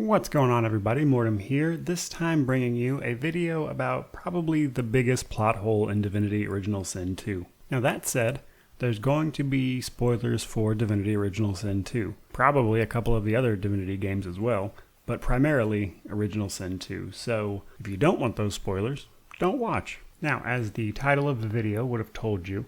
What's going on, everybody? Mortem here, this time bringing you a video about probably the biggest plot hole in Divinity Original Sin 2. Now that said, there's going to be spoilers for Divinity Original Sin 2. Probably a couple of the other Divinity games as well, but primarily Original Sin 2. So if you don't want those spoilers, don't watch. Now, as the title of the video would have told you,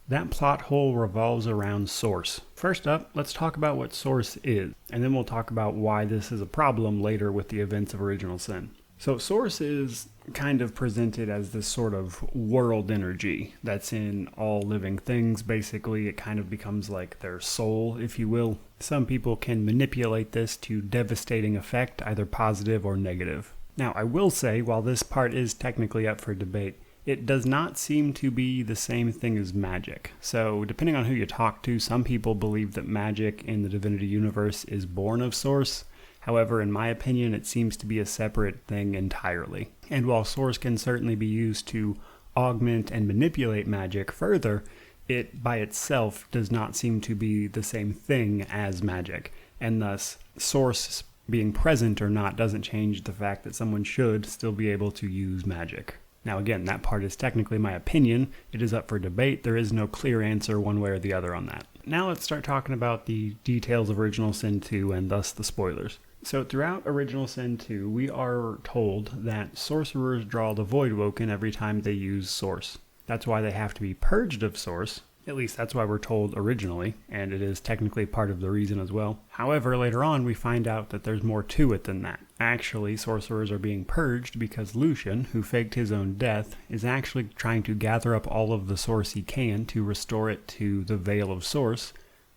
that plot hole revolves around Source. First up, let's talk about what Source is, and then we'll talk about why this is a problem later with the events of Original Sin. So Source is kind of presented as this sort of world energy that's in all living things. Basically, it kind of becomes like their soul, if you will. Some people can manipulate this to devastating effect, either positive or negative. Now, I will say, while this part is technically up for debate, it does not seem to be the same thing as magic. So, depending on who you talk to, some people believe that magic in the Divinity universe is born of Source. However, in my opinion, it seems to be a separate thing entirely. And while Source can certainly be used to augment and manipulate magic further, it by itself does not seem to be the same thing as magic. And thus, Source being present or not doesn't change the fact that someone should still be able to use magic. Now again, that part is technically my opinion. It is up for debate. There is no clear answer one way or the other on that. Now let's start talking about the details of Original Sin 2 and thus the spoilers. So throughout Original Sin 2, we are told that sorcerers draw the Voidwoken every time they use Source. That's why they have to be purged of Source. At least that's why we're told originally, and it is technically part of the reason as well. However, later on we find out that there's more to it than that. Actually, sorcerers are being purged because Lucian, who faked his own death, is actually trying to gather up all of the Source he can to restore it to the Veil of Source,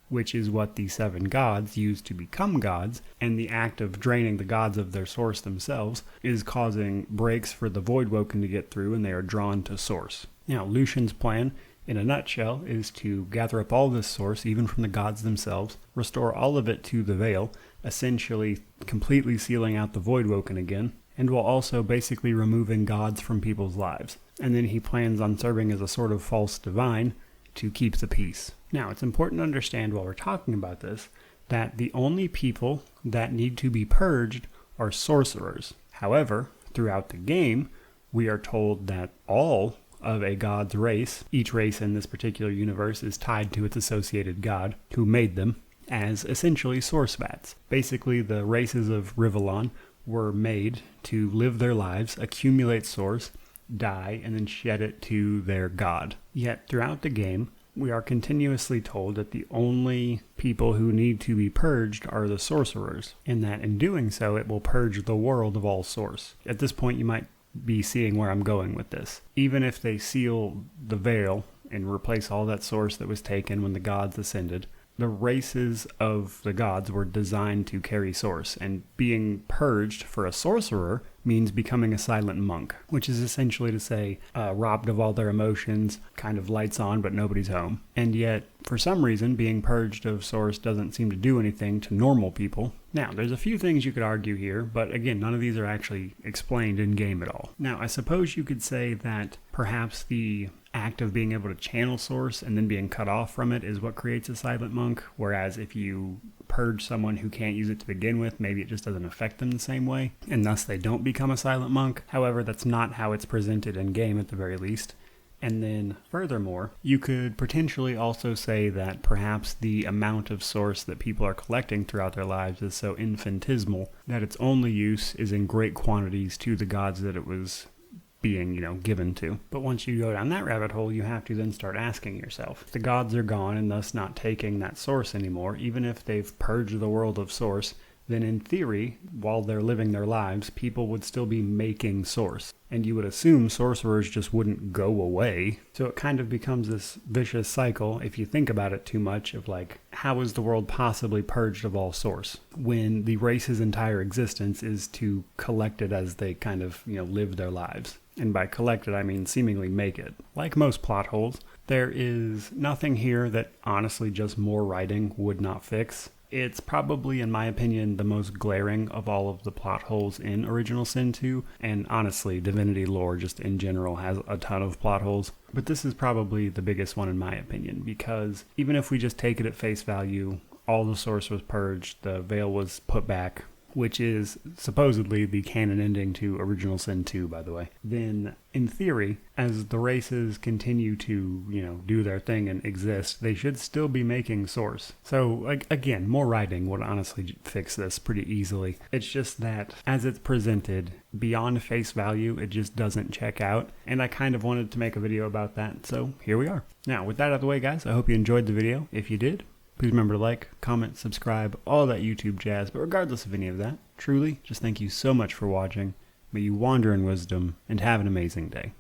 which is what the 7 gods use to become gods, and the act of draining the gods of their Source themselves is causing breaks for the Voidwoken to get through, and they are drawn to Source. Now, Lucian's plan, in a nutshell, is to gather up all this Source, even from the gods themselves, restore all of it to the Veil, essentially completely sealing out the Voidwoken again, and while also basically removing gods from people's lives. And then he plans on serving as a sort of false divine to keep the peace. Now, it's important to understand while we're talking about this, that the only people that need to be purged are sorcerers. However, throughout the game, we are told that all of a god's race, each race in this particular universe is tied to its associated god, who made them, as essentially source vats. Basically, the races of Rivellon were made to live their lives, accumulate source, die, and then shed it to their god. Yet, throughout the game, we are continuously told that the only people who need to be purged are the sorcerers, and that in doing so, it will purge the world of all source. At this point, you might be seeing where I'm going with this. Even if they seal the veil and replace all that source that was taken when the gods ascended, the races of the gods were designed to carry source, and being purged for a sorcerer means becoming a silent monk, which is essentially to say robbed of all their emotions, kind of lights on but nobody's home. And yet, for some reason, being purged of source doesn't seem to do anything to normal people. Now, there's a few things you could argue here, but again, none of these are actually explained in-game at all. Now, I suppose you could say that perhaps the act of being able to channel source and then being cut off from it is what creates a silent monk, whereas if you purge someone who can't use it to begin with, maybe it just doesn't affect them the same way, and thus they don't become a silent monk. However, that's not how it's presented in-game at the very least. And then, furthermore, you could potentially also say that perhaps the amount of source that people are collecting throughout their lives is so infinitesimal that its only use is in great quantities to the gods that it was being, given to. But once you go down that rabbit hole, you have to then start asking yourself, if the gods are gone and thus not taking that source anymore, even if they've purged the world of source, then in theory, while they're living their lives, people would still be making source. And you would assume sorcerers just wouldn't go away. So it kind of becomes this vicious cycle, if you think about it too much, of like, how is the world possibly purged of all source when the race's entire existence is to collect it as they kind of, live their lives? And by collect it, I mean seemingly make it. Like most plot holes, there is nothing here that honestly just more writing would not fix. It's probably, in my opinion, the most glaring of all of the plot holes in Original Sin 2, and honestly, Divinity lore just in general has a ton of plot holes. But this is probably the biggest one in my opinion, because even if we just take it at face value, all the source was purged, the veil was put back, which is supposedly the canon ending to Original Sin 2, by the way, then in theory, as the races continue to, do their thing and exist, they should still be making Source. So, again, more writing would honestly fix this pretty easily. It's just that, as it's presented, beyond face value, it just doesn't check out, and I kind of wanted to make a video about that, so here we are. Now, with that out of the way, guys, I hope you enjoyed the video. If you did, please remember to like, comment, subscribe, all that YouTube jazz, but regardless of any of that, truly, just thank you so much for watching. May you wander in wisdom, and have an amazing day.